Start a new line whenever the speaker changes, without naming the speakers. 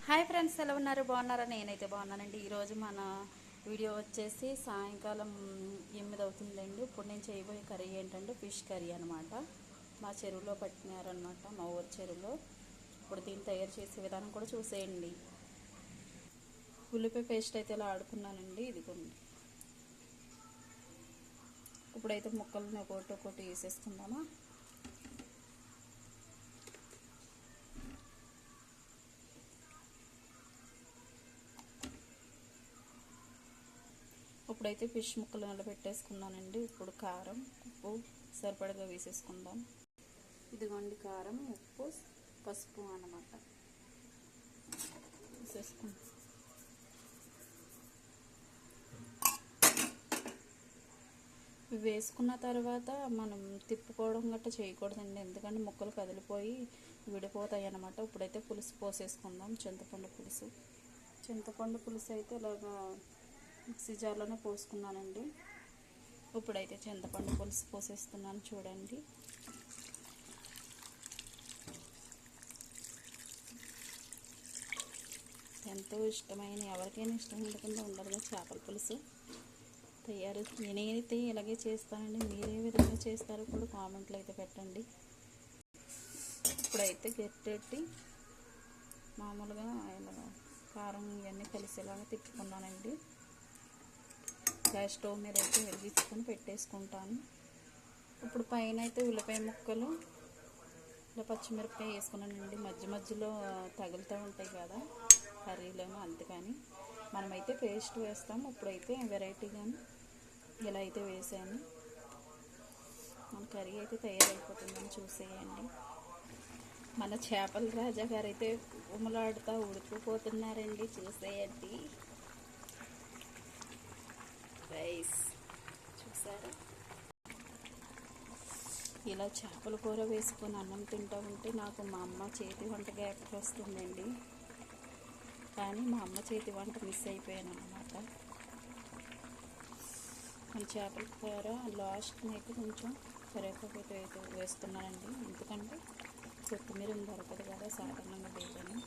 Hi friends, ఎలా ఉన్నారు? బాగున్నారా? నేనైతే బాగున్నానండి. ఈరోజు మన వీడియో వచ్చేసి సాయంకాలం 8 అవుతుందండి. ఇప్పుడు నేను చేయబోయే కర్రీ ఏంటంటే ఫిష్ కర్రీ అనమాట. మా చెరువులో పట్టినారనమాట, మా ఊరి చెరువులో. ఇప్పుడు దీన్ని తయారు చేసే విధానం కూడా చూసేయండి. ఉల్లిపాయ పేస్ట్ అయితే ఇలా ఆడుకున్నానండి, ఇదిగోండి. ఇప్పుడైతే ముక్కల్ని ఒక్కొక్కటి వేసేసుకుందామా. ఇప్పుడైతే ఫిష్ ముక్కలు నిలబెట్టేసుకున్నానండి. ఇప్పుడు కారం, ఉప్పు సరిపడగా వేసేసుకుందాం. ఇదిగోండి కారం, ఉప్పు, పసుపు అన్నమాట వేసేసుకుందాం. ఇవి వేసుకున్న తర్వాత మనం తిప్పుకోవడం గట్రా చేయకూడదండి, ఎందుకంటే ముక్కలు కదిలిపోయి విడిపోతాయి అన్నమాట. ఇప్పుడైతే పులుసు పోసేసుకుందాం. చింతపండు పులుసు అయితే ఇలాగా మిక్సీ జార్లోనే పోసుకున్నానండి. ఇప్పుడైతే చింతపండు పులుసు పోసేస్తున్నాను, చూడండి. ఎంతో ఇష్టమైన, ఎవరికైనా ఇష్టం ఉండకుండా ఉండదుగా చేపల పులుసు తయారు. నేనైతే ఇలాగే చేస్తానండి, మీరే విధంగా చేస్తారో కూడా కామెంట్లు అయితే పెట్టండి. ఇప్పుడైతే గట్టెట్టి మామూలుగా ఇలా కారం ఇవన్నీ కలిసేలాగా తిప్పుకున్నానండి. గ్యాస్ స్టవ్ మీద అయితే వెలిగించుకొని పెట్టేసుకుంటాను. ఇప్పుడు పైన అయితే ఉల్లిపాయ ముక్కలు, ఇలా పచ్చిమిరపకాయ వేసుకున్నానండి. మధ్యలో తగులుతూ ఉంటాయి కదా కర్రీలోనూ, అందుకని మనమైతే పేస్ట్ వేస్తాము. ఇప్పుడైతే వెరైటీగాను ఇలా అయితే వేసాను. మన కర్రీ అయితే తయారైపోతుందని చూసేయండి. మన చేపల రాజా గారు అయితే ఉమ్మలాడుతూ ఉడికిపోతున్నారండి, చూసేయండి. రైస్ చూసారా? ఇలా చేపల కూర వేసుకొని అన్నం తింటూ ఉంటే నాకు మా అమ్మ చేతి వంట జ్ఞాపకం వస్తుందండి. కానీ మా అమ్మ చేతి వంట మిస్ అయిపోయాను అన్నమాట. మన చేపల కూర లాస్ట్ని అయితే కొంచెం కరివేపాకు అయితే వేస్తున్నానండి, ఎందుకంటే కొత్తిమీర దొరకదు కదా సాధారణంగా లేదని.